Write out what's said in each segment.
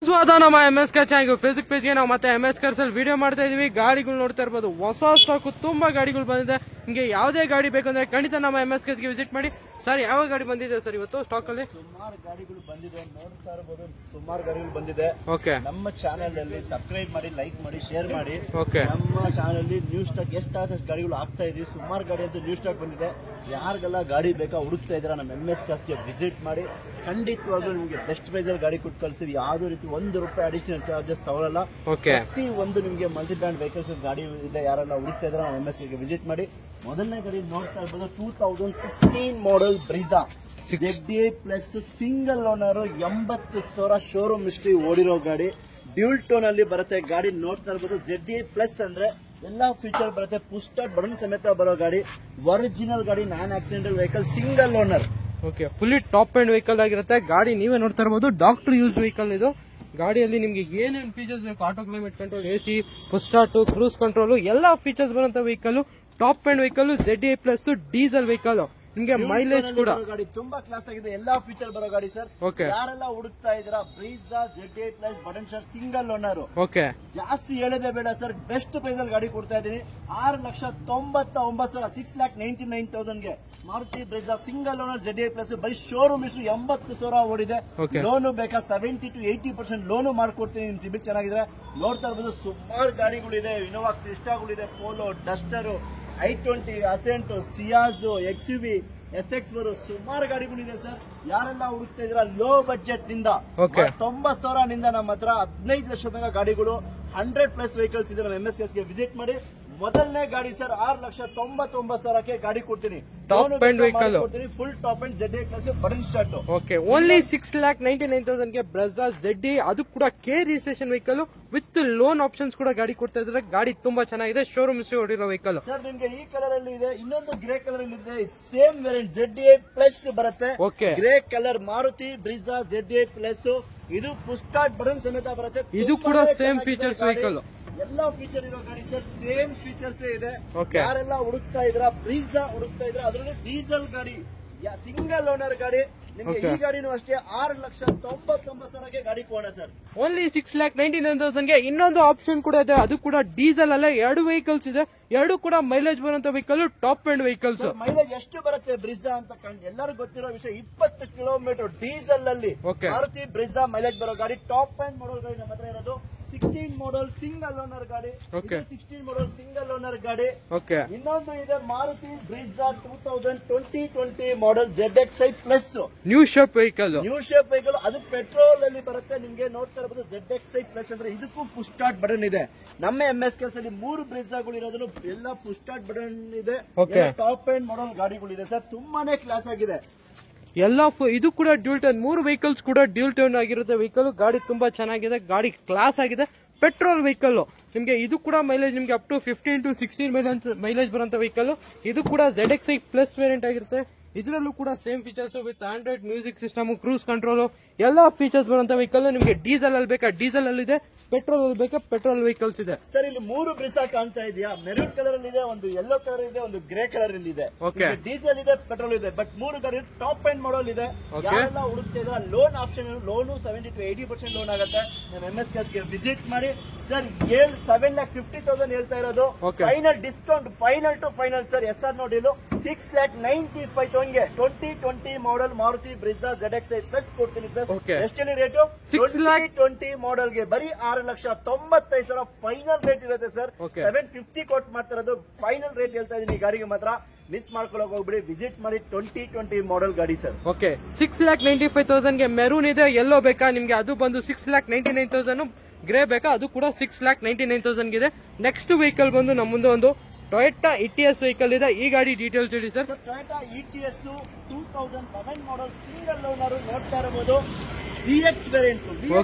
ಸ್ವಾಗತ ನಮ್ಮ MS Car channel Facebook page ಗೆ ನಾವು ಮತ್ತೆ MS Cars ಅಲ್ಲಿ ವಿಡಿಯೋ ಮಾಡ್ತಾ ಇದೀವಿ. ಗಾಡಿಗಳು ನೋಡ್ತಾ ಇರಬಹುದು, ಹೊಸ ಸ್ಟಾಕ್ ತುಂಬಾ ಗಾಡಿಗಳು ಬಂದಿದೆ. ನಿಮಗೆ ಯಾವುದೇ ಗಾಡಿ ಬೇಕಂದ್ರೆ ಖಂಡಿತ ನಮ್ಮ MS Cars ಗೆ ವಿಸಿಟ್ ಮಾಡಿ. ಸರ್, ಯಾವ ಗಾಡಿ ಬಂದಿದೆ ಸರ್ ಇವತ್ತು ಸ್ಟಾಕ್ ಅಲ್ಲಿ? ಸುಮಾರು ಗಾಡಿಗಳು ಬಂದಿದೆ, ನೋಡ್ತಾ ಇರಬಹುದು. ಸುಮಾರು ಗಾಡಿಗಳು ಬಂದಿದೆ. ಓಕೆ, ನಮ್ಮ ಚಾನೆಲ್ ಅಲ್ಲಿ ಸಬ್ಸ್ಕ್ರೈಬ್ ಮಾಡಿ, ಲೈಕ್ ಮಾಡಿ, ಶೇರ್ ಮಾಡಿ. ಓಕೆ, ನಮ್ಮ ಚಾನೆಲ್ ಅಲ್ಲಿ ನ್ಯೂ ಸ್ಟಾಕ್ ಎಷ್ಟಾದಷ್ಟು ಗಾಡಿಗಳು ಆಗ್ತಾ ಇದೀವಿ. ಸುಮಾರು ಗಾಡಿ ಅಂತ ನ್ಯೂ ಸ್ಟಾಕ್ ಬಂದಿದೆ. ಯಾರಿಗೆಲ್ಲ ಗಾಡಿ ಬೇಕಾ ಹುಡುಕ್ತಾ ಇದ್ರ ನಮ್ಮ MS Cars ಗೆ ವಿಸಿಟ್ ಮಾಡಿ. ಖಂಡಿತವಾಗ್ಲೂ ನಿಮಗೆ ಬೆಸ್ಟ್ ಪ್ರೈಸ್ ಅಲ್ಲಿ ಗಾಡಿ ಕೊಟ್ಟು ಕಳ್ಸಿರಿ. ಯಾವುದೇ ರೀತಿ ₹1 ಅಡಿಷನಲ್ ಚಾರ್ಜಸ್ ತಗೊಳ್ಳಲ್ಲ. ಪ್ರತಿ ಒಂದು ನಿಮಗೆ ಮಲ್ಟಿ ಬ್ರ್ಯಾಂಡ್ ವೆಹಿಕಲ್ಸ್ ಗಾಡಿ ಇದೆ. ಯಾರೆಲ್ಲ ಹುಡುಕ್ತಾ ಇದ್ರೆ ನಮ್ಮ MS Cars ಗೆ ವಿಸಿಟ್ ಮಾಡಿ. ಮೊದಲನೇ ಗಾಡಿ ನೋಡ್ತಾ ಇರ್ಬೋದು, 2016 model Brezza ZDI plus single owner, 80,000 showroom history ಓಡಿರೋ ಗಾಡಿ. ಡ್ಯೂಲ್ ಟೋನ್ ಅಲ್ಲಿ ಬರುತ್ತೆ ಗಾಡಿ. ನೋಡ್ತಾ ಇರ್ಬೋದು, ZDI ಪ್ಲಸ್ ಅಂದ್ರೆ ಎಲ್ಲಾ ಫೀಚರ್ ಬರುತ್ತೆ. ಪುಷ್ ಸ್ಟಾರ್ಟ್ ಬಟನ್ ಸಮೇತ ಬರೋ ಗಾಡಿ. ಒರಿಜಿನಲ್ ಗಾಡಿ, ನಾನ್ accidental vehicle, single owner. Okay, fully top and vehicle ಆಗಿರುತ್ತೆ. ಗಾಡಿ ನೀವೇ ನೋಡ್ತಾ ಇರಬಹುದು, ಡಾಕ್ಟರ್ ಯೂಸ್ ವೆಹಿಕಲ್ ಇದು. ಗಾಡಿಯಲ್ಲಿ ನಿಮ್ಗೆ ಏನೇನು ಫೀಚರ್ಸ್ ಬೇಕು, auto climate control, AC, push start, cruise control, ಎಲ್ಲಾ ಫೀಚರ್ಸ್ ಬರುವಂತ vehicle. Top and vehicle, ZDI plus diesel vehicle. ನಿಮ್ಗೆ ಮೈಲೇಜ್ ಕೂಡ ಗಾಡಿ ತುಂಬಾ ಕ್ಲಾಸ್ ಆಗಿದೆ. ಎಲ್ಲಾ ಫೀಚರ್ ಬರೋ ಗಾಡಿ ಸರ್. ಓಕೆ, ಯಾರೆಲ್ಲ ಹುಡುಕ್ತಾ ಇದ್ರ Brezza ZDI plus button short single owner. Okay, ಜಾಸ್ತಿ ಹೇಳದೆ ಬೇಡ ಸರ್, ಬೆಸ್ಟ್ ಪ್ರೈಸ್ ಅಲ್ಲಿ ಗಾಡಿ ಕೊಡ್ತಾ ಇದೀನಿ. 6,99,000 6,99,000 ಗೆ Maruti Brezza single owner ZDI plus. ಬರೀ ಶೋರೂಮ್ ಇಷ್ಟು 80,000 ಓಡಿದೆ. ಲೋನು ಬೇಕಾ 70 to 80% ಲೋನು ಮಾಡ್ಕೊಡ್ತೀನಿ. ನಿಮ್ ಸಿಬಿಲ್ ಚೆನ್ನಾಗಿದ್ರೆ ನೋಡ್ತಾ ಇರ್ಬೋದು. ಸುಮಾರು ಗಾಡಿಗಳಿದೆ. ಇನೋವಾ ಕ್ರಿಸ್ಟಾಗಳಿದೆ, Polo, Duster, I20, Accent, Ciaz, XUV, SX4, ಸುಮಾರು ಗಾಡಿಗಳಿದೆ ಸರ್. ಯಾರೆಲ್ಲ ಹುಡುಕ್ತಾ ಇದ್ರ ಲೋ ಬಜೆಟ್ ನಿಂದ 90,000 ನಿಂದ ನಮ್ಮ ಹತ್ರ 15 ಲಕ್ಷ ತನಕ ಗಾಡಿಗಳು, 100+ ವೆಹಿಕಲ್ಸ್ ಇದೆ. ನಮ್ಮ MS Cars ಗೆ ವಿಸಿಟ್ ಮಾಡಿ. ಮೊದಲನೇ ಗಾಡಿ ಸರ್ 6,99,000 ಗಾಡಿ ಕೊಡ್ತೀನಿ. Top and vehicle, full top and ZDI plus button start. Okay, only 6,99,000 ಗೆ ಬ್ರೆಜಾ ZDI, ಅದು ಕೂಡ K registration vehicle with loan options ಕೂಡ ಗಾಡಿ ಕೊಡ್ತಾ ಇದ್ದಾರೆ. ಗಾಡಿ ತುಂಬಾ ಚೆನ್ನಾಗಿದೆ, ಶೋರೂಮ್ ಹಿಸ್ಟ್ರಿ ಹೊಡಿರೋ ವೆಹಿಕಲ್ ಸರ್. ನಿಮ್ಗೆ ಈ ಕಲರ್ ಅಲ್ಲಿ ಇದೆ, ಇನ್ನೊಂದು ಗ್ರೇ ಕಲರ್ ಅಲ್ಲಿ ಇದೆ. ಸೇಮ್ ವೇರಿಯಂಟ್ ZDI ಪ್ಲಸ್ ಬರುತ್ತೆ. Okay, grey colour Maruti Brezza ZDI plus. ಇದು ಪುಷ್ ಸ್ಟಾರ್ಟ್ ಬಟನ್ ಸಮೇತ ಬರುತ್ತೆ. ಇದು ಕೂಡ ಸೇಮ್ ಫೀಚರ್ಸ್ ವೆಹಿಕಲ್. ಎಲ್ಲಾ ಫೀಚರ್ ಇರೋ ಗಾಡಿ ಸರ್, ಸೇಮ್ ಫೀಚರ್ಸ್ ಇದೆ. ಓಕೆ, ಯಾರೆಲ್ಲ ಹುಡುಕ್ತಾ ಇದ್ರ ಬ್ರೀಜಾ ಹುಡುಕ್ತಾ ಇದ್ರ, ಅದರಲ್ಲಿ ಡೀಸೆಲ್ ಗಾಡಿ, ಸಿಂಗಲ್ ಓನರ್ ಗಾಡಿ. ನಿಮ್ಗೆ ಈ ಗಾಡಿನೂ ಅಷ್ಟೇ 6,99,000 ಗಾಡಿ ಕೊಡೋಣ ಸರ್. ಓನ್ಲಿ 6,99,000 ಗೆ ಇನ್ನೊಂದು ಆಪ್ಷನ್ ಕೂಡ ಇದೆ, ಅದು ಕೂಡ ಡೀಸೆಲ್ ಅಲ್ಲ. 2 ವೆಹಿಕಲ್ಸ್ ಇದೆ, 2 ಕೂಡ ಮೈಲೇಜ್ ಬರುವಂತ vehicle, top and vehicles. Mileage ಎಷ್ಟು ಬರುತ್ತೆ ಬ್ರಿಜಾ ಅಂತ ಎಲ್ಲರಿಗೂ ಗೊತ್ತಿರೋ ವಿಷಯ, 20 ಕಿಲೋಮೀಟರ್ ಡೀಸೆಲ್ ಅಲ್ಲಿ ಮಾರುತಿ ಬ್ರಿಜಾ ಮೈಲೇಜ್ ಬರೋ ಗಾಡಿ. ಟಾಪ್ ಅಂಡ್ ಮಾಡಲ್ ಗಾಡಿ ನಮ್ಮ ಹತ್ರ ಇರೋದು. 16 ಮಾಡಲ್ ಸಿಂಗಲ್ ಓನರ್ ಗಾಡಿ. 16 ಮಾಡಲ್ ಸಿಂಗಲ್ ಓನರ್ ಗಾಡಿ. ಇನ್ನೊಂದು ಇದೆ ಮಾರುತಿ ಬ್ರಿಜಾ 2020 ಮಾಡಲ್ ZXi plus new shape vehicle. ಅದು ಪೆಟ್ರೋಲ್ ಅಲ್ಲಿ ಬರುತ್ತೆ. ನಿಮ್ಗೆ ನೋಡ್ತಾ ಇರಬಹುದು ZXi ಪ್ಲಸ್ ಅಂದ್ರೆ ಇದಕ್ಕೂ ಪುಷ್ ಸ್ಟಾರ್ಟ್ ಬಟನ್ ಇದೆ. ನಮ್ಮ MS Cars ಅಲ್ಲಿ 3 ಬ್ರಿಜಾಗಳು ಇರೋದು, ಎಲ್ಲ ಪುಷ್ ಸ್ಟಾರ್ಟ್ ಬಟನ್ ಇದೆ. ಟಾಪ್ ಅಂಡ್ ಮಾಡಲ್ ಗಾಡಿಗಳಿದೆ ಸರ್. ತುಂಬಾನೇ ಕ್ಲಾಸ್ ಆಗಿದೆ ಎಲ್ಲ. ಇದು ಕೂಡ ಡ್ಯೂಲ್ ಟೋನ್, 3 ವೆಹಿಕಲ್ಸ್ ಕೂಡ ಡ್ಯೂಲ್ ಟೋನ್ ಆಗಿರುತ್ತೆ ವೆಹಿಕಲ್. ಗಾಡಿ ತುಂಬಾ ಚೆನ್ನಾಗಿದೆ, ಗಾಡಿ ಕ್ಲಾಸ್ ಆಗಿದೆ, ಪೆಟ್ರೋಲ್ ವೆಹಿಕಲ್. ನಿಮ್ಗೆ ಇದು ಕೂಡ ಮೈಲೇಜ್ ನಿಮ್ಗೆ ಅಪ್ ಟು 15 to 16 ಮೈಲೇಜ್ ಬರುವಂತ ವೆಹಿಕಲ್. ಇದು ಕೂಡ ZXi ಪ್ಲಸ್ ವೇರಿಯಂಟ್ ಆಗಿರುತ್ತೆ. ಇದರಲ್ಲೂ ಕೂಡ same features with Android music system, cruise control, ಎಲ್ಲಾ ಫೀಚರ್ಸ್ ಬರುವಂತ ವೆಹಿಕಲ್. ನಿಮ್ಗೆ ಡೀಸೆಲ್ ಅಲ್ಲಿ ಬೇಕಾ ಡೀಸೆಲ್ ಅಲ್ಲಿ ಇದೆ, ಪೆಟ್ರೋಲ್ ಅಲ್ಲಿ ಬೇಕಾ ಪೆಟ್ರೋಲ್ ವೆಹಿಕಲ್ಸ್ ಇದೆ ಸರ್. ಇಲ್ಲಿ 3 ಬ್ರಿಜಾ ಕಾಣ್ತಾ ಇದೆಯಾ? ಮೆರೂನ್ ಕಲರ್ ಅಲ್ಲಿ ಇದೆ, ಒಂದು ಯೆಲ್ಲೋ ಕಲರ್ ಇದೆ, ಒಂದು ಗ್ರೇ ಕಲರ್ ಅಲ್ಲಿ ಇದೆ. ಡೀಸೆಲ್ ಇದೆ, ಪೆಟ್ರೋಲ್ ಇದೆ. ಬಟ್ 3 ಗಾಡಿ ಟಾಪ್ ಅಂಡ್ ಮಾಡಲ್ ಇದೆ. ಯಾರೆಲ್ಲ ಹುಡುಕ್ತಾ ಇದ್ರೆ loan option, loan 70 to 80% loan ಆಗುತ್ತೆ. ನಮ್ಮ MS Cars ಗೆ ವಿಸಿಟ್ ಮಾಡಿ ಸರ್. 7,50,000 ಹೇಳ್ತಾ ಇರೋದು. Final discount, final to final sir. SR ನೋಡಿ 6,95,000 ಗೆ 2020 model Maruti Brezza ZXi plus ಕೊಡ್ತೀನಿ ಸರ್. ಎಷ್ಟಲ್ಲಿ ರೇಟು? 2020 ಮಾಡಲ್ ಗೆ ಬರೀ 6,95,000 ಫೈನಲ್ ರೇಟ್ ಇರುತ್ತೆ ಸರ್. 750 ಕೋಟ್ ಮಾಡ್ತಿರೋದು ಫೈನಲ್ ರೇಟ್ ಹೇಳ್ತಾ ಇದೀನಿ. ಗಾಡಿಗೆ ಮಾತ್ರ ಮಿಸ್ ಮಾಡ್ಕೊಳಕ್ ಹೋಗ್ಬಿಡಿ, ವಿಸಿಟ್ ಮಾಡಿ. 2020 ಮಾಡಲ್ ಗಾಡಿ ಸರ್. ಓಕೆ, 6,95,000 ಗೆ ಮೆರೂನ್ ಇದೆ, ಎಲ್ಲೋ ಬೇಕಾ ನಿಮ್ಗೆ ಅದು ಬಂದು 6,99,000. ಗ್ರೇ ಬೇಕಾ ಅದು ಕೂಡ 6,99,000 ಇದೆ. ನೆಕ್ಸ್ಟ್ ವೆಹಿಕಲ್ ಬಂದು ನಮ್ಮ ಮುಂದೆ ಒಂದು ಟೊಯೋಟಾ ETS ವೆಹಿಕಲ್ ಇದೆ. ಈ ಗಾಡಿ ಡೀಟೇಲ್ಸ್ ಹೇಳಿ sir. Toyota ETS 2011 model single owner. ನೋಡ್ತಾ ಇರಬಹುದು VX ವೇರಿಯಂಟ್.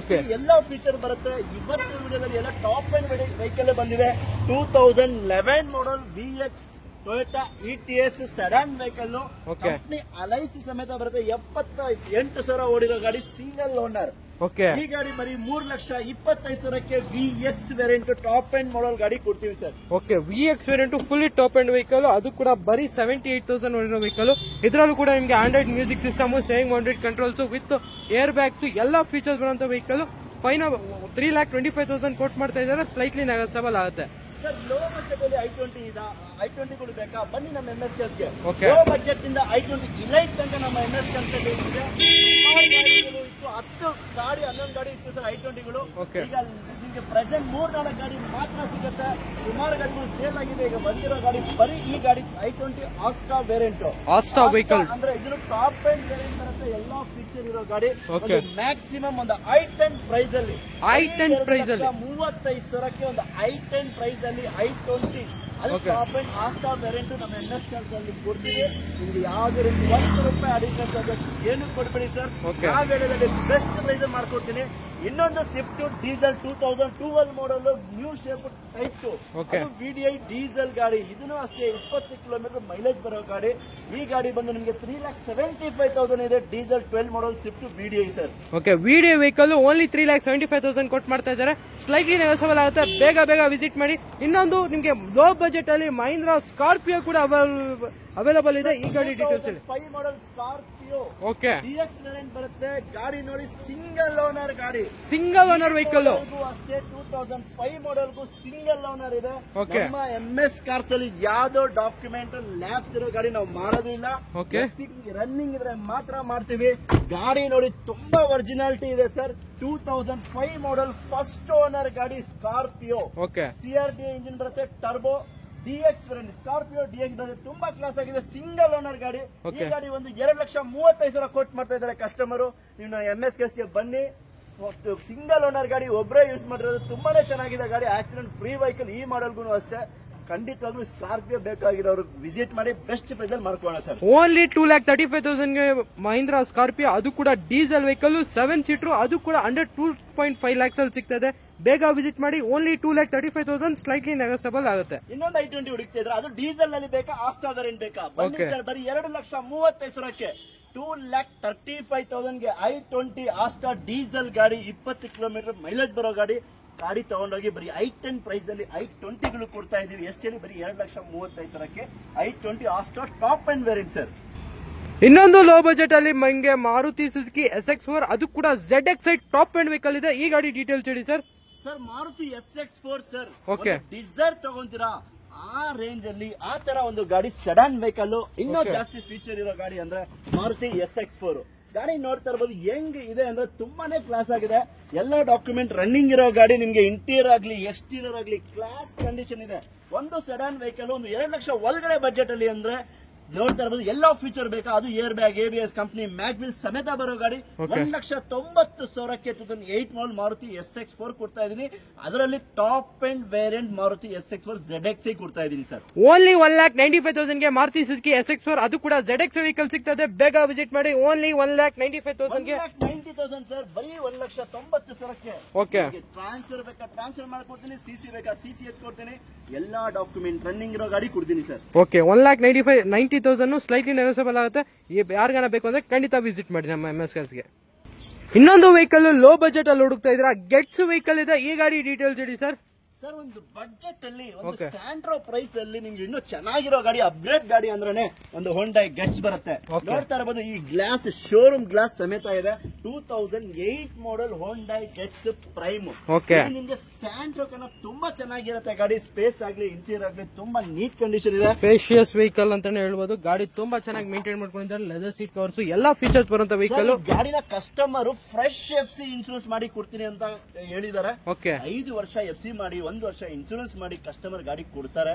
ಎಲ್ಲ ಫೀಚರ್ ಬರುತ್ತೆ. ಇವತ್ತು ವಿಡಿಯೋದಲ್ಲಿ ಎಲ್ಲ ಟಾಪ್ ಅಂಡ್ ವೆಹಿಕಲ್ ಬಂದಿದೆ. 2011 model VX Toyota ETS sedan vehicle. Company ಅಲೈಸಿ ಸಮೇತ ಬರುತ್ತೆ. 78,000 ಓಡಿರೋ ಗಾಡಿ, ಸಿಂಗಲ್ ಓನರ್. ಈ ಗಾಡಿ ಬರೀ 3,25,000 VX ವೇರಿಯಂಟ್ ಟಾಪ್ ಅಂಡ್ ಮಾಡಲ್ ಗಾಡಿ ಕೊಡ್ತೀವಿ sir. Okay, VX variant fully top and vehicle, ಅದು ಕೂಡ ಬರೀ 78,000 ಓಡಿರೋ ವೆಹಿಕಲ್. ಇದರಲ್ಲೂ ಕೂಡ ನಿಮ್ಗೆ Android music system, steering mounted controls with air bags, ಎಲ್ಲಾ ಫೀಚರ್ಸ್ ಬರುವಂತ ವೆಹಿಕಲ್. 3,25,000 ಕೋಟ್ ಮಾಡ್ತಾ ಇದ್ದಾರೆ. ಸ್ಲೈಟ್ಲಿ ನೆಗೋಸಿಯಬಲ್ ಆಗುತ್ತೆ. ಸರ್ ಲೋ ಬಜೆಟ್ ಅಲ್ಲಿ i20 ಇದೆ, i20 ಗಳು ಬೇಕಾ ಬನ್ನಿ ನಮ್ಮ MS ಗೆ. Okay. ಲೋ ಬಜೆಟ್ ಇಂದ i20 ಇಲೈಟ್ ತನಕ ನಮ್ಮ MS ಗೆ ಇದೆ. 10 ಗಾಡಿ 11 ಗಾಡಿ ಇತ್ತು ಸರ್ i20 ಗಳು. Okay. ಈಗ ನಿಮಗೆ ಪ್ರೆಸೆಂಟ್ 3-4 ಗಾಡಿ ಮಾತ್ರ ಸಿಗುತ್ತೆ. ಸುಮಾರು ಗಾಡಿಗಳು ಸೇಲ್ ಆಗಿದೆ. ಈಗ ಬಂದಿರೋ ಗಾಡಿ ಬರೀ ಈ ಗಾಡಿ i20 Asta variant. Asta vehicle ಅಂದ್ರೆ ಇದ್ರ ಟಾಪ್ ಎಂಡ್ ವೇರಿಯಂಟ್ ಬರುತ್ತೆ. ಎಲ್ಲಾ ಫೀಚರ್ ಇರೋ ಗಾಡಿ. Okay. ಮ್ಯಾಕ್ಸಿಮಮ್ ಒಂದು i10 ಪ್ರೈಸ್ ಅಲ್ಲಿ 35,000ಕ್ಕೆ ಒಂದು i10 ಪ್ರೈಸ್ ಅಲ್ಲಿ i20 ಅದು ಟಾಪ್ ಅಂಡ್ ಆಸ್ಟಾ ವೇರಿಯಂಟ್ ನಮ್ಮ MS ಅಲ್ಲಿ ಕೊಡ್ತೀವಿ. ನಿಮ್ಗೆ ಯಾವ್ದೇ ರೀತಿ ₹1 ಅಡಿಷನಲ್ ಚಾರ್ಜಸ್ ಏನು ಕೊಡ್ಬೇಡಿ ಸರ್. ಆ ವೇಳೆಯಲ್ಲಿ ಬೆಸ್ಟ್ ಪ್ರೈಸ್ ಮಾಡ್ಕೊಡ್ತೀನಿ. ಇನ್ನೊಂದು Swift diesel 2012 model new shape type 2 VDI diesel ಗಾಡಿ. ಇದನ್ನು ಅಷ್ಟೇ 20 ಕಿಲೋಮೀಟರ್ ಮೈಲೇಜ್ ಬರೋ ಗಾಡಿ. ಈ ಗಾಡಿ ಬಂದು ನಿಮಗೆ 3,75,000 ಇದೆ. ಡೀಸೆಲ್ 12 ಮಾಡಲ್ Swift VDI sir. Okay, VDI vehicle only 3,75,000 ಕೊಟ್ಟು ಮಾಡ್ತಾ ಇದ್ದಾರೆ. ಸ್ಲೈಟ್ಲಿ ನೆಗೋಸಿಯಬಲ್ ಆಗುತ್ತೆ. ಬೇಗ ವಿಸಿಟ್ ಮಾಡಿ. ಇನ್ನೊಂದು ನಿಮಗೆ ಲೋ ಬಜೆಟ್ ಅಲ್ಲಿ ಮಹೀಂದ್ರಾ ಸ್ಕಾರ್ಪಿಯೋ ಕೂಡ ಅವೈಲೇಬಲ್ ಇದೆ. ಈ ಗಾಡಿ ಡೀಟೇಲ್ಸ್ ಹೇಳಿ. 5 ಮಾಡಲ್ ಸ್ಕಾರ್ಪಿಯೋ ಓಕೆ DX ವೇರಿಯಂಟ್ ಬರುತ್ತೆ. ಗಾಡಿ ನೋಡಿ ಸಿಂಗಲ್ ಓನರ್ ಗಾಡಿ, ಸಿಂಗಲ್ ಓನರ್ ವೆಹಿಕಲ್ ಅಷ್ಟೇ. 2005 ಮಾಡಲ್ಗೂ ಸಿಂಗಲ್ ಓನರ್ ಇದೆ. Okay. ನಮ್ಮ MS ಕಾರ್ಸ್ ಅಲ್ಲಿ ಯಾವ್ದೋ ಡಾಕ್ಯುಮೆಂಟ್ ಲ್ಯಾಬ್ಸ್ ಇರೋ ಗಾಡಿ ನಾವು ಮಾರೋದಿಲ್ಲ. Okay. ರನ್ನಿಂಗ್ ಇದ್ರೆ ಮಾತ್ರ ಮಾಡ್ತೀವಿ. ಗಾಡಿ ನೋಡಿ ತುಂಬಾ ಒರಿಜಿನಾಲಿಟಿ ಇದೆ ಸರ್. 2005 ಮಾಡಲ್ ಫಸ್ಟ್ ಓನರ್ ಗಾಡಿ ಸ್ಕಾರ್ಪಿಯೋ. ಓಕೆ, CRD ಇಂಜಿನ್ ಬರುತ್ತೆ. Turbo DX variant Scorpio DX ಬರುತ್ತೆ. ತುಂಬಾ ಕ್ಲಾಸ್ ಆಗಿದೆ. ಸಿಂಗಲ್ ಓನರ್ ಗಾಡಿ. ಈ ಗಾಡಿ ಒಂದು 2,35,000 ಕೋಟ್ ಮಾಡ್ತಾ ಇದ್ದಾರೆ ಕಸ್ಟಮರ್. ನೀವು MS ಗೆ ಬನ್ನಿ. ಸಿಂಗಲ್ ಓನರ್ ಗಾಡಿ ಒಬ್ಬರೇ ಯೂಸ್ ಮಾಡಿರೋದು. ತುಂಬಾನೇ ಚೆನ್ನಾಗಿದೆ ಗಾಡಿ. Accident free vehicle. ಈ ಮಾಡಲ್ಗೂ ಅಷ್ಟೇ. ಖಂಡಿತವಾಗ್ಲೂ ಸ್ಕಾರ್ಪಿಯೋ ಬೇಕಾಗಿರೋರು ವಿಸಿಟ್ ಮಾಡಿ. ಬೆಸ್ಟ್ ಪ್ರೈಸ್ ಅಲ್ಲಿ ಮಾಡ್ಕೊಳ್ಳೋಣ ಸರ್. ಓನ್ಲಿ 2,35,000ಗೆ ಮಹೀಂದ್ರಾ ಸ್ಕಾರ್ಪಿಯೋ, ಅದು ಕೂಡ ಡೀಸೆಲ್ ವೆಹಿಕಲ್ 7 ಸೀಟರ್, ಅದು ಕೂಡ ಅಂಡರ್ 2.5 lakhs ಅಲ್ಲಿ ಸಿಗ್ತದೆ. ಬೇಗ ವಿಸಿಟ್ ಮಾಡಿ. ಓನ್ಲಿ 2,35,000 ಸ್ಲೈಟ್ಲಿ ನೆಗೋಸಿಯಬಲ್ ಆಗುತ್ತೆ. ಇನ್ನೊಂದು i20 ಹುಡುಕ್ತಾ ಇದ್ರೆ ಅದು ಡೀಸೆಲ್ ನಲ್ಲಿ ಬೇಕಾ ಆಸ್ಟಾ ವೇರಿಯಂಟ್ ಬೇಕಾ ಬನ್ನಿ ಸರ್. ಬರೀ 2,35,000ಕ್ಕೆ 2,35,000ಗೆ i20 ಆಸ್ಟಾ ಡೀಸೆಲ್ ಗಾಡಿ 20 ಕಿಲೋಮೀಟರ್ ಮೈಲೇಜ್ ಬರೋ ಗಾಡಿ. ಗಾಡಿ ತಗೊಂಡೋಗಿ ಬರೀ i10 ಪ್ರೈಸ್ ಅಲ್ಲಿ i20 ಗಳು ಕೊಡ್ತಾ ಇದೀವಿ. ಎಷ್ಟು ಹೇಳಿ? ಬರೀ 2,35,000ಕ್ಕೆ i20 Asta top end variant sir. ಇನ್ನೊಂದು ಲೋ ಬಜೆಟ್ ಅಲ್ಲಿ ಮಂಗೆ ಮಾರುತಿ ಸುಜುಕಿ SX4, ಅದು ಕೂಡ ZX8 ಟಾಪ್ ಅಂಡ್ ವೆಹಿಕಲ್ ಇದೆ. ಈ ಗಾಡಿ ಡೀಟೇಲ್ಸ್ ಹೇಳಿ sir. Sir Maruti SX4 sir. Okay, Dzire ತಗೊಂತೀರಾ ಆ ರೇಂಜ್ ಅಲ್ಲಿ ಆ ತರ ಒಂದು ಗಾಡಿ ಸಡನ್ ವೆಹಿಕಲ್. ಇನ್ನೂ ಜಾಸ್ತಿ ಫೀಚರ್ ಇರೋ ಗಾಡಿ ಅಂದ್ರೆ ಮಾರುತಿ SX4 ಗಾಡಿ. ನೋಡ್ತಾ ಇರಬಹುದು ಹೆಂಗ್ ಇದೆ ಅಂದ್ರೆ ತುಂಬಾನೇ ಕ್ಲಾಸ್ ಆಗಿದೆ. ಎಲ್ಲ ಡಾಕ್ಯುಮೆಂಟ್ ರನ್ನಿಂಗ್ ಇರೋ ಗಾಡಿ. ನಿಮ್ಗೆ ಇಂಟೀರಿಯರ್ ಆಗ್ಲಿ ಎಕ್ಸ್ಟೀರಿಯರ್ ಆಗ್ಲಿ ಕ್ಲಾಸ್ ಕಂಡೀಷನ್ ಇದೆ. ಒಂದು ಸಡನ್ ವೆಹಿಕಲ್ ಒಂದು 2 ಲಕ್ಷ ಒಳಗಡೆ ಬಜೆಟ್ ಅಲ್ಲಿ ಅಂದ್ರೆ ನೋಡ್ತಾ ಇರಬಹುದು. ಎಲ್ಲ ಫೀಚರ್ ಬೇಕಾ ಅದು air bag, ABS company, mag wheel ಸಮೇತ ಬರೋ ಗಾಡಿ. 1,90,000ಕ್ಕೆ 2008 ಮಾಡಲ್ ಮಾರುತಿ SX4 ಕೊಡ್ತಾ ಇದೀನಿ. ಅದರಲ್ಲಿ top end variant Maruti SX4 ZX ಕೊಡ್ತಾ ಇದೀನಿ ಸರ್. ಓನ್ಲಿ 1,95,000ಗೆ ಮಾರುತಿ ಸುಜುಕಿ SX4, ಅದು ಕೂಡ ZX ವೆಹಿಕಲ್ ಸಿಗ್ತದೆ. ಬೇಗ ವಿಸಿಟ್ ಮಾಡಿ. ಓನ್ಲಿ 1,95,000ಗೆ 1,90,000 ಸರ್. ಬರೀ 1,90,000ಕ್ಕೆ. ಓಕೆ, ಟ್ರಾನ್ಸ್ಫರ್ ಬೇಕಾ ಟ್ರಾನ್ಸ್ಫರ್ ಮಾಡ್ಕೊಡ್ತೀನಿ. CC ಬೇಕಾ CC ಎತ್ಕೊಡ್ತೀನಿ. ಎಲ್ಲಾ ಡಾಕ್ಯುಮೆಂಟ್ ರನ್ನಿಂಗ್ ಇರೋ ಗಾಡಿ ಕೊಡ್ತೀನಿ ಸರ್. ಓಕೆ, 1,90,000 ಸ್ಲೈಟ್ಲಿ ನೆಗೋಸಿಯಬಲ್ ಆಗುತ್ತೆ. ಯಾರಿಗಾನ ಬೇಕು ಅಂದ್ರೆ ಖಂಡಿತ ವಿಸಿಟ್ ಮಾಡಿ ನಮ್ಮ MS ಗೆ. ಇನ್ನೊಂದು ವೆಹಿಕಲ್ ಲೋ ಬಜೆಟ್ ಅಲ್ಲಿ ಹುಡುಕ್ತಾ ಇದ್ರ ಗೆಟ್ಸ್ ವೆಹಿಕಲ್ ಇದೆ. ಈ ಗಾಡಿ ಡೀಟೇಲ್ಸ್ ಹೇಳಿ ಸರ್. ಸರ್ ಒಂದು ಬಜೆಟ್ ಅಲ್ಲಿ ಒಂದು ಸ್ಯಾಂಟ್ರೋ ಪ್ರೈಸ್ ಅಲ್ಲಿ ನಿಮ್ಗೆ ಇನ್ನೂ ಚೆನ್ನಾಗಿರೋ ಗಾಡಿ, ಅಪ್ಗ್ರೇಡ್ ಗಾಡಿ ಅಂದ್ರೆ ಒಂದು ಹೊಂಡೈ ಗೆಟ್ಸ್ ಬರುತ್ತೆ. ನೋಡ್ತಾ ಇರಬಹುದು ಈ ಗ್ಲಾಸ್ ಶೋರೂಮ್ ಗ್ಲಾಸ್ ಸಮೇತ ಇದೆ. 2008 ಮಾಡಲ್ ಹೊಂಡೈ ಗೆಟ್ಸ್ ಪ್ರೈಮ್. ನಿಮ್ಗೆ ಸ್ಯಾಂಟ್ರೋ ಕನ್ನ ತುಂಬಾ ಚೆನ್ನಾಗಿರುತ್ತೆ ಗಾಡಿ. ಸ್ಪೇಸ್ ಆಗ್ಲಿ ಇಂಟೀರಿಯರ್ ಆಗ್ಲಿ ತುಂಬಾ ನೀಟ್ ಕಂಡೀಷನ್ ಇದೆ. ಸ್ಪೇಷಿಯಸ್ ವೆಹಿಕಲ್ ಅಂತಾನೆ ಹೇಳ್ಬೋದು. ಗಾಡಿ ತುಂಬಾ ಚೆನ್ನಾಗಿ ಮೇಂಟೈನ್ ಮಾಡ್ಕೊಂಡಿದ್ದಾರೆ. ಲೆದರ್ ಸೀಟ್ ಕವರ್ಸ್ ಎಲ್ಲಾ ಫೀಚರ್ಸ್ ಬರುವಂತ ವೆಹಿಕಲ್. ಗಾಡಿನ ಕಸ್ಟಮರ್ ಫ್ರೆಶ್ FC ಇನ್ಶೂರೆನ್ಸ್ ಮಾಡಿ ಕೊಡ್ತೀನಿ ಅಂತ ಹೇಳಿದ್ದಾರೆ. 5 ವರ್ಷ FC ಮಾಡಿ 1 ವರ್ಷ ಇನ್ಶೂರೆನ್ಸ್ ಮಾಡಿ ಕಸ್ಟಮರ್ ಗಾಡಿ ಕೊಡ್ತಾರೆ.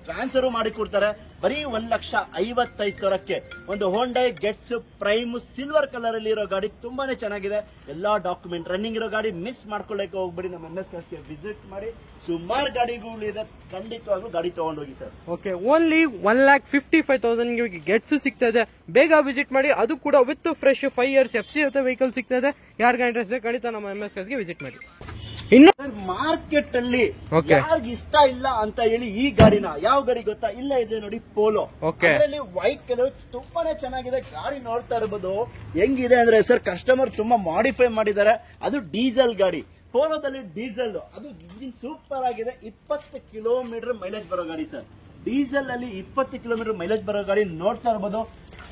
ಟ್ರಾನ್ಸ್ಫರ್ ಮಾಡಿ ಕೊಡ್ತಾರೆ. ಬರೀ 1,55,000ಕ್ಕೆ ಒಂದು Hyundai gets prime silver colour ಅಲ್ಲಿ ಇರೋ ಗಾಡಿ. ತುಂಬಾನೇ ಚೆನ್ನಾಗಿದೆ. ಎಲ್ಲಾ ಡಾಕ್ಯುಮೆಂಟ್ ರನ್ನಿಂಗ್ ಇರೋ ಗಾಡಿ. ಮಿಸ್ ಮಾಡ್ಕೊಳ್ಳಕ್ಕೆ ಹೋಗ್ಬೇಡಿ. ನಮ್ಮ MS ಗೆ ವಿಸಿಟ್ ಮಾಡಿ. ಸುಮಾರು ಗಾಡಿಗಳು ಇದೆ. ಖಂಡಿತವಾಗ್ಲೂ ಗಾಡಿ ತಗೊಂಡೋಗಿ ಸರ್. ಓಕೆ, ಓನ್ಲಿ 1,55,000ಗೆ ಗೆಟ್ಸ್ ಸಿಗ್ತಾ ಇದೆ. ಬೇಗ ವಿಸಿಟ್ ಮಾಡಿ. ಅದು ಕೂಡ with fresh 5 years FC vehicle ಸಿಗ್ತಾ ಇದೆ. ಯಾರಿಗ ಇಂಟ್ರೆಸ್ಟ್ ಇದೆ ಖಂಡಿತ ನಮ್ಮ MS ಗೆ ವಿಸಿಟ್ ಮಾಡಿ. ಇನ್ನು ಮಾರ್ಕೆಟ್ ಅಲ್ಲಿ ಯಾರಿಗ ಇಷ್ಟ ಇಲ್ಲ ಅಂತ ಹೇಳಿ ಈ ಗಾಡಿನ, ಯಾವ ಗಾಡಿ ಗೊತ್ತಾ? ಇಲ್ಲ ಇದೆ ನೋಡಿ, ಪೋಲೋ. ಅದರಲ್ಲಿ ವೈಟ್ ಕಲರ್ ತುಂಬಾನೇ ಚೆನ್ನಾಗಿದೆ. ಗಾಡಿ ನೋಡ್ತಾ ಇರಬಹುದು ಹೆಂಗಿದೆ ಅಂದ್ರೆ ಸರ್, ಕಸ್ಟಮರ್ ತುಂಬಾ ಮಾಡಿಫೈ ಮಾಡಿದ್ದಾರೆ. ಅದು ಡೀಸೆಲ್ ಗಾಡಿ. ಪೋಲೋದಲ್ಲಿ ಡೀಸೆಲ್, ಅದು ಇಂಜಿನ್ ಸೂಪರ್ ಆಗಿದೆ. 20 ಕಿಲೋಮೀಟರ್ ಮೈಲೇಜ್ ಬರೋ ಗಾಡಿ ಸರ್. ಡೀಸೆಲ್ ಅಲ್ಲಿ 20 ಕಿಲೋಮೀಟರ್ ಮೈಲೇಜ್ ಬರೋ ಗಾಡಿ ನೋಡ್ತಾ ಇರಬಹುದು.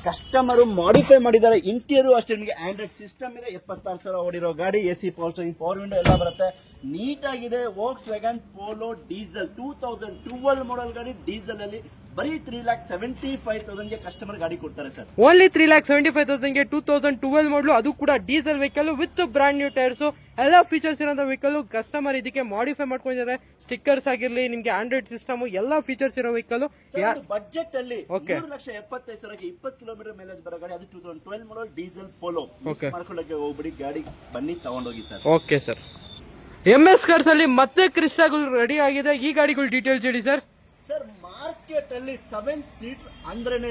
ಕಸ್ಟಮರ್ ಮಾಡಿಫೈ ಮಾಡಿದ್ದಾರೆ. ಇಂಟೀರಿಯರ್ ಅಷ್ಟೇ ನಿಮಗೆ ಆಂಡ್ರಾಯ್ಡ್ ಸಿಸ್ಟಮ್ ಇದೆ. 76,000 ಓಡಿರೋ ಗಾಡಿ, AC, power steering, power window ಎಲ್ಲ ಬರುತ್ತೆ. ನೀಟಾಗಿದೆ. Volkswagen Polo diesel 2012 model ಗಾಡಿ. ಡೀಸೆಲ್ ಅಲ್ಲಿ ಬರೀ 3,75,000 ಕಸ್ಟಮರ್ ಗಾಡಿ ಕೊಡ್ತಾರೆ ಸರ್. ಓನ್ಲಿ 3,75,000 2012 ಮಾಡಲು, ಅದು ಕೂಡ diesel vehicle with brand new tyres, ಎಲ್ಲ ಫೀಚರ್ಸ್ ಇರೋ ವೆಹಿಕಲ್. ಕಸ್ಟಮರ್ ಇದಕ್ಕೆ ಮಾಡಿಫೈ ಮಾಡ್ಕೊಂಡಿದ್ದಾರೆ. ಸ್ಟಿಕ್ಕರ್ಸ್ ಆಗಿರ್ಲಿ, ನಿಮ್ಗೆ ಆಂಡ್ರಾಯ್ಡ್ ಸಿಸ್ಟಮ್ ಎಲ್ಲ ಫೀಚರ್ಸ್ ಇರೋ ವೆಹಿಕಲ್. ಬಜೆಟ್ ಅಲ್ಲಿ 3,75,000 20 ಕಿಲೋಮೀಟರ್ ಮೈಲೇಜ್ ಬರೋ ಗಾಡಿ. ಅದು 2012 ಮಾಡಲ್ ಡೀಸೆಲ್ ಪೋಲೋ. ಮಾಡ್ಕೊಳ್ಳಕ್ಕೆ ಹೋಗ್ಬಿಡಿ, ಗಾಡಿ ಬನ್ನಿ ತಗೊಂಡೋಗಿ sir. Okay sir. MS cars ಅಲ್ಲಿ ಮತ್ತೆ ಕ್ರಿಸ್ಟಾಗಳು ರೆಡಿ ಆಗಿದೆ. ಈ ಗಾಡಿಗಳು ಡೀಟೇಲ್ಸ್ ಹೇಳಿ ಸರ್. ಸರ್, ಮಾರ್ಕೆಟ್ ಅಲ್ಲಿ 7 ಸೀಟ್ ಅಂದ್ರೇನೆ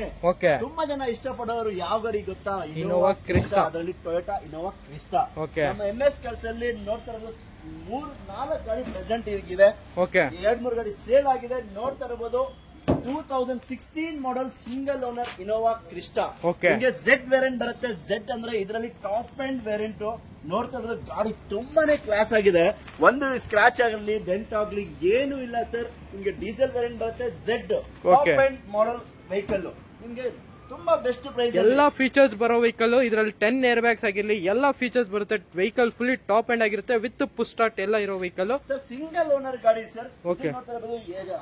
ತುಂಬಾ ಜನ ಇಷ್ಟಪಡೋರು ಯಾವ ಗಾಡಿ ಗೊತ್ತಾ? Innova Crysta. ಅದರಲ್ಲಿ ಟೊಯೋಟಾ ಇನೋವಾ ಕ್ರಿಸ್ಟಾ. ನಮ್ಮ MS ಕಾರ್ಸ್ ಅಲ್ಲಿ ನೋಡ್ತಾ ಇರೋದು 3-4 ಗಾಡಿ ಪ್ರೆಸೆಂಟ್ ಇದೆ. 2-3 ಗಾಡಿ ಸೇಲ್ ಆಗಿದೆ. ನೋಡ್ತಾ ಇರಬಹುದು 2016 model single owner Innova Crysta. ನಿಮಗೆ Z ವೇರಿಯಂಟ್ ಬರುತ್ತೆ. Z ಅಂದ್ರೆ ಇದರಲ್ಲಿ ಟಾಪ್ ಎಂಡ್ ವೇರಿಯಂಟ್. ನೋಡ್ತಾ ಇರೋದು ಗಾಡಿ ತುಂಬಾನೇ ಕ್ಲಾಸ್ ಆಗಿದೆ. ಒಂದು ಸ್ಕ್ರಾಚ್ ಆಗಲಿ, ಡೆಂಟ್ ಆಗಲಿ ಏನು ಇಲ್ಲ ಸರ್. ನಿಮ್ಗೆ ಡೀಸೆಲ್ ವೇರಿಯಂಟ್ ಬರುತ್ತೆ. Z top end model vehicle. ನಿಮ್ಗೆ ತುಂಬಾ ಬೆಸ್ಟ್ ಪ್ರೈಸ್, ಎಲ್ಲಾ ಫೀಚರ್ಸ್ ಬರೋ ವೆಹಿಕಲ್. ಇದರಲ್ಲಿ 10 ಏರ್ ಬ್ಯಾಗ್ಸ್ ಆಗಿರ್ಲಿ, ಎಲ್ಲಾ ಫೀಚರ್ಸ್ ಬರುತ್ತೆ. ವೆಹಿಕಲ್ ಫುಲ್ಲಿ ಟಾಪ್ ಎಂಡ್ ಆಗಿರುತ್ತೆ ವಿತ್ ಪುಷ್ ಸ್ಟಾರ್ಟ್ ಎಲ್ಲ ಇರೋ ವೆಹಿಕಲ್. ಸರ್, ಸಿಂಗಲ್ ಓನರ್ ಗಾಡಿ ಸರ್.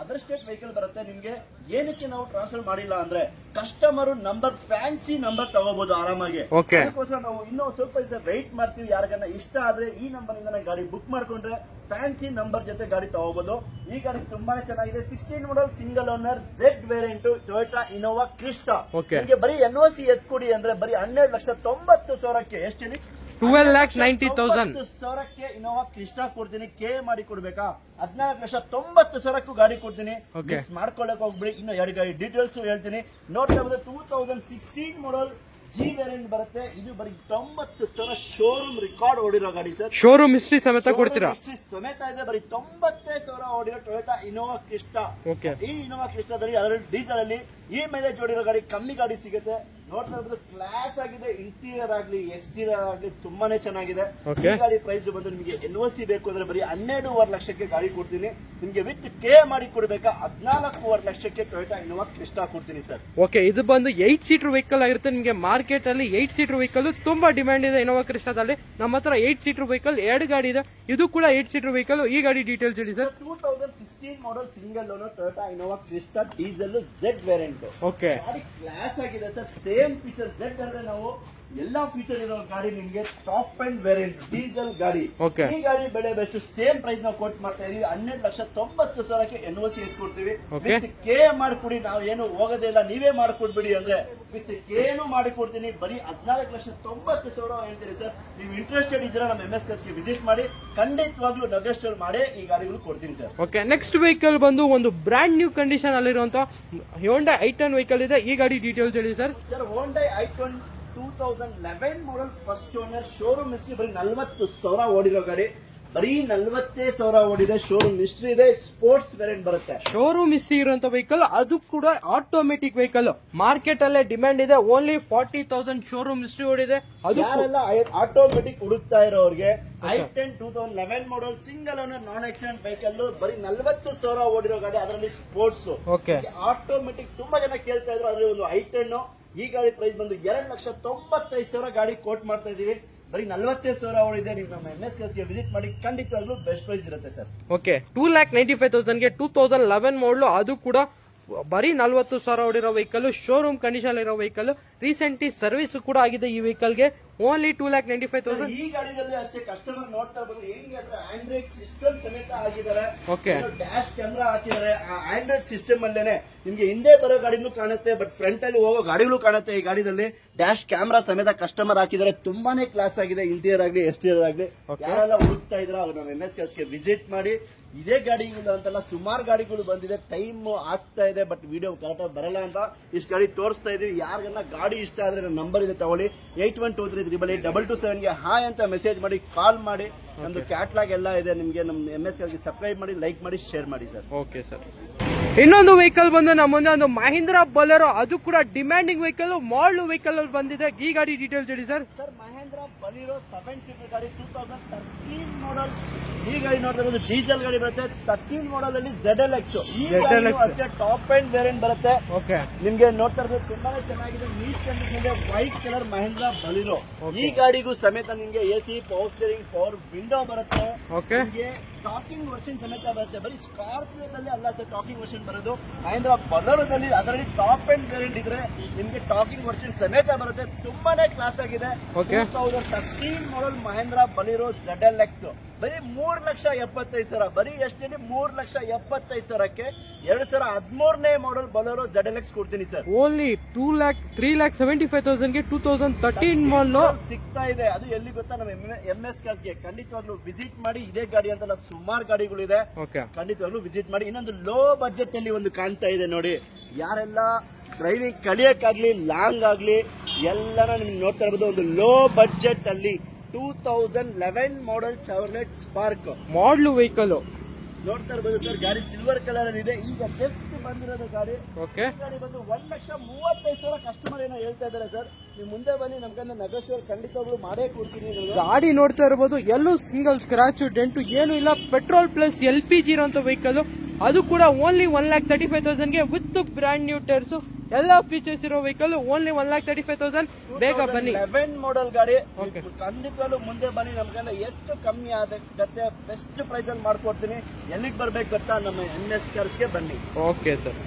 ಅದರ್ ಸ್ಟೇಟ್ ವೆಹಿಕಲ್ ಬರುತ್ತೆ. ನಿಮ್ಗೆ ಏನಕ್ಕೆ ನಾವು ಟ್ರಾನ್ಸ್ಫರ್ ಮಾಡಿಲ್ಲ ಅಂದ್ರೆ ಕಸ್ಟಮರ್ ನಂಬರ್, ಫ್ಯಾನ್ಸಿ ನಂಬರ್ ತಗೋಬಹುದು ಆರಾಮಾಗಿ. ಅದಕ್ಕೋಸ್ಕರ ನಾವು ಇನ್ನೂ ಸ್ವಲ್ಪ ದಿವಸ ವೆಯ್ಟ್ ಮಾಡ್ತೀವಿ. ಯಾರಿಗನ್ನ ಇಷ್ಟ ಆದ್ರೆ ಈ ನಂಬರ್ ಇಂದ ಗಾಡಿ ಬುಕ್ ಮಾಡ್ಕೊಂಡ್ರೆ ಫ್ಯಾನ್ಸಿ ನಂಬರ್ ಜೊತೆ ಗಾಡಿ ತಗೋಬಹುದು. ಈ ಗಾಡಿ ತುಂಬಾನೇ ಚೆನ್ನಾಗಿದೆ. 16 model single owner Z variant Toyota Innova Crysta. ನಿಮಗೆ ಬರೀ NOC ಎತ್ಕೊಡಿ ಅಂದ್ರೆ ಬರೀ 12,90,000 ಎಷ್ಟು ಹೇಳಿ? 12,90,000 ಇನೋವಾ ಕ್ರಿಸ್ಟಾ ಕೊಡ್ತೀನಿ. ಕೆ ಮಾಡಿ ಕೊಡ್ಬೇಕಾ? 14,90,000 ಗಾಡಿ ಕೊಡ್ತೀನಿ. ಮಿಸ್ ಮಾಡ್ಕೊಳ್ಳಕ್ ಹೋಗ್ಬಿಡಿ. ಇನ್ನು 2 ಗಾಡಿ ಡೀಟೇಲ್ಸ್ ಹೇಳ್ತೀನಿ. ನೋಡ್ತಾ ಇರೋದು 2016 ಮಾಡೆಲ್ G ವೇರಿಯಂಟ್ ಬರುತ್ತೆ. ಇದು ಬರೀ 90,000 ಶೋರೂಮ್ ರೆಕಾರ್ಡ್ ಓಡಿರೋ ಗಾಡಿ ಸರ್. ಶೋರೂಮ್ ಹಿಸ್ಟ್ರಿ ಸಮೇತ ಕೊಡ್ತೀರಾ? ಸಮೇತ ಇದೆ. ಬರೀ 90,000 ಓಡಿರೋ ಟೊಯೋಟಾ ಇನೋವಾ ಕ್ರಿಸ್ಟಾ. ಈ ಇನೋವಾ ಕ್ರಿಸ್ಟಾದಲ್ಲಿ ಅದರಲ್ಲಿ ಡೀಸೆಲ್ ಅಲ್ಲಿ ಈ ಮೈಲೇಜ್ ಓಡಿರೋ ಗಾಡಿ, ಕಮ್ಮಿ ಗಾಡಿ ಸಿಗುತ್ತೆ. ನೋಡ್ತಾ ಇರೋದು ಕ್ಲಾಸ್ ಆಗಿದೆ. ಇಂಟೀರಿಯರ್ ಆಗ್ಲಿ, ಎಕ್ಸ್ಟೀರಿಯರ್ ಆಗ್ಲಿ ತುಂಬಾನೇ ಚೆನ್ನಾಗಿದೆ. ಈ ಗಾಡಿ ಪ್ರೈಸ್ ಬಂದು ನಿಮಗೆ NOC ಬೇಕು ಅಂದ್ರೆ ಬರೀ 12.5 ಲಕ್ಷಕ್ಕೆ ಗಾಡಿ ಕೊಡ್ತೀನಿ. ನಿಮ್ಗೆ ವಿತ್ ಕೆ ಮಾಡಿ ಕೊಡ್ಬೇಕಾ? 14.5 ಲಕ್ಷಕ್ಕೆ ಟೊಯೋಟಾ ಇನೋವಾ ಕ್ರಿಸ್ಟಾ ಕೊಡ್ತೀನಿ ಸರ್. ಓಕೆ, ಇದು ಬಂದು 8 ಸೀಟರ್ ವೆಹಿಕಲ್ ಆಗಿರುತ್ತೆ. ನಿಮಗೆ ಮಾರ್ಕೆಟ್ ಅಲ್ಲಿ 8 ಸೀಟರ್ ವೆಹಿಕಲ್ ತುಂಬಾ ಡಿಮ್ಯಾಂಡ್ ಇದೆ. ಇನೋವಾ ಕ್ರಿಸ್ಟಾದಲ್ಲಿ ನಮ್ಮ ಹತ್ರ 8 ಸೀಟರ್ ವೆಹಿಕಲ್ 2 ಗಾಡಿ ಇದೆ. ಇದು ಕೂಡ 8 ಸೀಟರ್ ವೆಹಿಕಲ್. ಈ ಗಾಡಿ ಡೀಟೇಲ್ಸ್ ಹೇಳಿ sir. 2016 model single owner Toyota Innova Crysta diesel Z variant. Okay, ಗಾಡಿ ಕ್ಲಾಸ್ ಆಗಿದೆ ಸರ್. ಸೇಮ್ ಫೀಚರ್ Z ಅಂದ್ರೆ ನಾವು ಎಲ್ಲಾ ಫೀಚರ್ ಇರೋ ಗಾಡಿ ನಿಮ್ಗೆ ಟಾಪ್ ಅಂಡ್ ವೇರಿಯಂಟ್ ಡೀಸೆಲ್ ಗಾಡಿ. ಈ ಗಾಡಿ ಬೆಲೆ ಬೆಸ್ಟ್. ಸೇಮ್ ಪ್ರೈಸ್ ನಾವು ಕೋಟ್ ಮಾಡ್ತಾ ಇದೀವಿ. 12,90,000 NOC ಎತ್ಕೊಡ್ತೀವಿ. ವಿತ್ ಕೆ ಮಾಡಿಕೊಡಿ. ನಾವು ಏನು ಹೋಗೋದೇ ಇಲ್ಲ, ನೀವೇ ಮಾಡ್ಕೊಡ್ಬಿಡಿ ಅಂದ್ರೆ ವಿತ್ ಕೇನು ಮಾಡಿಕೊಡ್ತೀನಿ. ಬರೀ 14,90,000 ಹೇಳ್ತೀರಿ ಸರ್. ನೀವು ಇಂಟ್ರೆಸ್ಟೆಡ್ ಇದ್ರೆ ನಮ್ಮ MS ಕಾರ್ಸ್ಗೆ ವಿಸಿಟ್ ಮಾಡಿ. ಖಂಡಿತವಾಗ್ಲೂ ನೆಗೋಷಿಯೇಟ್ ಮಾಡಿ ಈ ಗಾಡಿಗಳು ಕೊಡ್ತೀನಿ ಸರ್. ಓಕೆ, ನೆಕ್ಸ್ಟ್ ವೆಹಿಕಲ್ ಬಂದು ಒಂದು ಬ್ರಾಂಡ್ ನ್ಯೂ ಕಂಡೀಷನ್ ಅಲ್ಲಿರುವಂತ Hyundai i10 ವೆಹಿಕಲ್ ಇದೆ. ಈ ಗಾಡಿ ಡೀಟೇಲ್ಸ್ ಹೇಳಿ sir. Sir, Hyundai i10 2011 model first owner. Showroom history ಬರೀ 40,000 ಓಡಿರೋ ಗಾಡಿ. ಬರೀ 40,000 ಓಡಿದೆ. ಶೋರೂಮ್ ಹಿಸ್ಟ್ರಿ ಇದೆ. ಸ್ಪೋರ್ಟ್ಸ್ ವೇರಿಯಂಟ್ ಬರುತ್ತೆ. ಶೋರೂಮ್ ಹಿಸ್ಟ್ರಿ ಇರುವಂತ ವೆಹಿಕಲ್, ಅದು ಕೂಡ ಆಟೋಮೆಟಿಕ್ ವೆಹಿಕಲ್. ಮಾರ್ಕೆಟ್ ಅಲ್ಲೇ ಡಿಮ್ಯಾಂಡ್ ಇದೆ. ಓನ್ಲಿ 40,000 ಶೋರೂಮ್ ಹಿಸ್ಟ್ರಿ ಓಡಿದೆ. ಅದು ಯಾರೆಲ್ಲ ಆಟೋಮೆಟಿಕ್ ಹುಡುಕ್ತಾ ಇರೋರಿಗೆ i10 2011 model single owner non accident vehicle ಬರೀ 40,000 ಓಡಿರೋ ಗಾಡಿ. ಅದರಲ್ಲಿ ಸ್ಪೋರ್ಟ್ಸ್ ಆಟೋಮೆಟಿಕ್ ತುಂಬಾ ಜನ ಕೇಳ್ತಾ ಇದ್ರು. ಅದ್ರಲ್ಲಿ ಒಂದು i10. ಈ ಗಾಡಿ ಪ್ರೈಸ್ ಬಂದು 2,95,000 ಗಾಡಿ ಕೋಟ್ ಮಾಡ್ತಾ ಇದೀವಿ. ಬರೀ 40,000 ಓಡಿದೆ. ನೀವು ನಮ್ಮ MS ಕಾರ್ಸ್ಗೆ ವಿಸಿಟ್ ಮಾಡಿ. ಖಂಡಿತವಾಗ್ಲೂ ಬೆಸ್ಟ್ ಪ್ರೈಸ್ ಇರುತ್ತೆ ಸರ್. ಓಕೆ, 2,95,000 2011 ಮಾಡಲು, ಅದು ಕೂಡ ಬರೀ 40,000 ಓಡಿರೋ ವೆಹಿಕಲ್. ಶೋರೂಮ್ ಕಂಡೀಷನ್ ಇರೋ ವೆಹಿಕಲ್. ರೀಸೆಂಟ್ಲಿ ಸರ್ವಿಸ್ ಕೂಡ ಆಗಿದೆ ಈ ವೆಹಿಕಲ್ಗೆ. ಓನ್ಲಿ 2,95,000. ಈ ಗಾಡಿಯಲ್ಲಿ ಅಷ್ಟೇ ಕಸ್ಟಮರ್ ನೋಡ್ತಾ ಬಂದು ಹೆಂಗೆ ಅಂದ್ರೆ ಆಂಡ್ರಾಯ್ಡ್ ಸಿಸ್ಟಮ್ ಸಮೇತ ಹಾಕಿದ್ದಾರೆ. ಡ್ಯಾಶ್ ಕ್ಯಾಮ್ರಾ ಹಾಕಿದ್ದಾರೆ. ಆ ಆಂಡ್ರಾಯ್ಡ್ ಸಿಸ್ಟಮ್ ಅಲ್ಲೇನೆ ನಿಮ್ಗೆ ಹಿಂದೆ ಬರೋ ಗಾಡಿನೂ ಕಾಣುತ್ತೆ, ಬಟ್ ಫ್ರಂಟ್ ಅಲ್ಲಿ ಹೋಗೋ ಗಾಡಿಗಳು ಕಾಣುತ್ತೆ. ಈ ಗಾಡಿದಲ್ಲಿ ಡ್ಯಾಶ್ ಕ್ಯಾಮ್ರಾ ಸಮೇತ ಕಸ್ಟಮರ್ ಹಾಕಿದ್ದಾರೆ. ತುಂಬಾನೇ ಕ್ಲಾಸ್ ಆಗಿದೆ. ಇಂಟೀರಿಯರ್ ಆಗಲಿ, ಎಕ್ಸ್ಟೀರಿಯರ್ ಆಗಲಿ. ಯಾರೆಲ್ಲ ಹುಡುಕ್ತಾ ಇದ್ರ ಅವ್ರು ನಮ್ಮ MS ಕಾರ್ಸ್ಗೆ ವಿಸಿಟ್ ಮಾಡಿ. ಇದೇ ಗಾಡಿಗಳು ಅಂತಲ್ಲ, ಸುಮಾರು ಗಾಡಿಗಳು ಬಂದಿದೆ. ಟೈಮ್ ಆಗ್ತಾ ಇದೆ, ಬಟ್ ವಿಡಿಯೋ ಕರೆಕ್ಟಾಗಿ ಬರಲ್ಲ ಅಂತ ಇಷ್ಟು ಗಾಡಿ ತೋರಿಸ್ತಾ ಇದೀವಿ. ಯಾರಿಗನ್ನ ಗಾಡಿ ಇಷ್ಟ ಆದ್ರೆ ನನ್ನ ನಂಬರ್ ಇದೆ ತಗೊಳ್ಳಿ. 8123882227 ಹಾಯ್ ಅಂತ ಮೆಸೇಜ್ ಮಾಡಿ, ಕಾಲ್ ಮಾಡಿ. ನಮ್ದು ಕ್ಯಾಟ್ಲಾಗ್ ಎಲ್ಲ ಇದೆ. ನಿಮ್ಗೆ ನಮ್ಮ MS ಕಾರ್ಸ್ಗೆ ಸಬ್ಸ್ಕ್ರೈಬ್ ಮಾಡಿ, ಲೈಕ್ ಮಾಡಿ, ಶೇರ್ ಮಾಡಿ ಸರ್. Okay sir. ಇನ್ನೊಂದು ವೆಹಿಕಲ್ ಬಂದು ನಮ್ಮ ಮುಂದೆ ಒಂದು ಮಹೀಂದ್ರ ಬೊಲೆರೋ, ಅದು ಕೂಡ ಡಿಮ್ಯಾಂಡಿಂಗ್ ವೆಹಿಕಲ್, ಮಾಡಲ್ ವೆಹಿಕಲ್ ಅಲ್ಲಿ ಬಂದಿದೆ. ಈ ಗಾಡಿ ಡೀಟೇಲ್ಸ್ ಹೇಳಿ ಸರ್. ಸರ್ ಮಹೇಂದ್ರ ಬಲಿರೋ 7 ಸೀಟರ್ ಗಾಡಿ 2013 ಮಾಡಲ್. ಈ ಗಾಡಿ ನೋಡ್ತಾ ಇರೋದು ಡೀಸೆಲ್ ಗಾಡಿ ಬರುತ್ತೆ. 13 ಮಾಡಲ್ ಅಲ್ಲಿ ZLX. ಈ ಗಾಡಿ ಅಷ್ಟೇ ಟಾಪ್ ಅಂಡ್ ವೇರಿಯಂಟ್ ಬರುತ್ತೆ. ಓಕೆ, ನಿಮ್ಗೆ ನೋಡ್ತಾ ಇರೋದು ತುಂಬಾನೇ ಚೆನ್ನಾಗಿದೆ. ನೀಟ್ ಕಂಡೀಷನ್ ಇದೆ. White colour Mahindra Bolero. ಈ ಗಾಡಿಗೂ ಸಮೇತ ನಿಮ್ಗೆ AC, power steering, power window ಬರುತ್ತೆ. ಓಕೆ, ನಿಮ್ಗೆ ಟಾಕಿಂಗ್ ವರ್ಷನ್ ಸಮೇತ ಬರುತ್ತೆ. ಬರೀ ಸ್ಕಾರ್ಪಿಯೋದಲ್ಲಿ ಅಲ್ಲ ಸರ್ ಟಾಕಿಂಗ್ ವರ್ಷನ್ ಬರೋದು. ಮಹೇಂದ್ರ ಬೊಲೆರೋದಲ್ಲಿ ಅದರಲ್ಲಿ ಟಾಪ್ ಅಂಡ್ ವೇರಿಯಂಟ್ ಇದ್ರೆ ನಿಮ್ಗೆ ಟಾಕಿಂಗ್ ವರ್ಷನ್ ಸಮೇತ ಬರುತ್ತೆ. ತುಂಬಾನೇ ಕ್ಲಾಸ್ ಆಗಿದೆ. 2013 ಮಾಡಲ್ ಮಹೇಂದ್ರ ಬಲಿರೋ ZLX. ಬರೀ 3,75,000. ಬರೀ ಎಷ್ಟೇಳಿ 3,75,000ಕ್ಕೆ 2013ನೇ ಮಾಡಲ್ ಬೊಲೆರೋ ZLX ಕೊಡ್ತೀನಿ ಸರ್. ಓನ್ಲಿ 3,75,000ಗೆ 2013 ಮಾಡಲ್ ಸಿಗ್ತಾ ಇದೆ. ಅದು ಎಲ್ಲಿ ಗೊತ್ತಾ, ನಮ್ಮ MS ಕಾರ್ಸ್ಗೆ ಖಂಡಿತವಾಗ್ಲೂ ವಿಸಿಟ್ ಮಾಡಿ. ಇದೇ ಗಾಡಿ ಅಂತಲ್ಲ, ಸುಮಾರು ಗಾಡಿಗಳಿದೆ. ಖಂಡಿತವಾಗ್ಲೂ ವಿಸಿಟ್ ಮಾಡಿ. ಇನ್ನೊಂದು ಲೋ ಬಜೆಟ್ ಅಲ್ಲಿ ಒಂದು ಕಾಣ್ತಾ ಇದೆ ನೋಡಿ. ಯಾರೆಲ್ಲ ಡ್ರೈವಿಂಗ್ ಕಲಿಯಕ್ಕಾಗ್ಲಿ, ಲಾಂಗ್ ಆಗ್ಲಿ ಎಲ್ಲಾನ ನಿಮ್ಗೆ ನೋಡ್ತಾ ಇರಬಹುದು. ಒಂದು ಲೋ ಬಜೆಟ್ ಅಲ್ಲಿ 2011 ಮಾಡಲ್ ಚಾರ್ಲೆಟ್ ಸ್ಪಾರ್ಕ್ ಮಾಡಲ್ ವೆಹಿಕಲ್ ನೋಡ್ತಾ ಇರಬಹುದು ಸರ್. ಗಾಡಿ ಸಿಲ್ವರ್ ಕಲರ್ ಅಲ್ಲಿ ಇದೆ. ಈಗ ಜಸ್ಟ್ ಬಂದಿರೋದು ಗಾಡಿ. ಓಕೆ, ಗಾಡಿ ಬಂದು 1,35,000 ಕಸ್ಟಮರ್ ಏನೋ ಹೇಳ್ತಾ ಇದ್ದಾರೆ ಸರ್. ನೀವು ಮುಂದೆ ಬನ್ನಿ, ನಮ್ಗಂದ್ರೆ ನೆಗೋಷಿಯೇಟ್ ಖಂಡಿತವಾಗ್ಲೂ ಮಾಡೇ ಕೊಡ್ತೀನಿ. ಗಾಡಿ ನೋಡ್ತಾ ಇರಬಹುದು. ಎಲ್ಲೂ ಸಿಂಗಲ್ ಸ್ಕ್ರಾಚ್ ಡೆಂಟು ಏನು ಇಲ್ಲ. ಪೆಟ್ರೋಲ್ ಪ್ಲಸ್ LPG ಇರುವಂತ ವೆಹಿಕಲ್, ಅದು ಕೂಡ ಓನ್ಲಿ 1,35,000ಗೆ ವಿತ್ ಬ್ರ್ಯಾಂಡ್ ನ್ಯೂ ಟೈರ್ಸ್, ಎಲ್ಲ ಫೀಚರ್ಸ್ ಇರೋ ವೆಹಿಕಲ್. ಓನ್ಲಿ 1,35,000. ಬೇಗ ಬನ್ನಿ. 11 ಮಾಡಲ್ ಗಾಡಿ. ಖಂಡಿತವಾಗ್ಲೂ ಮುಂದೆ ಬನ್ನಿ, ನಮ್ಗಂದ್ರೆ ಎಷ್ಟು ಕಮ್ಮಿ ಆಗುತ್ತೆ ಬೆಸ್ಟ್ ಪ್ರೈಸ್ ಅಲ್ಲಿ ಮಾಡ್ಕೊಡ್ತೀನಿ. ಎಲ್ಲಿಗೆ ಬರ್ಬೇಕು ಗೊತ್ತಾ, ನಮ್ಮ MS ಕಾರ್ಸ್ಗೆ ಬನ್ನಿ. Okay sir.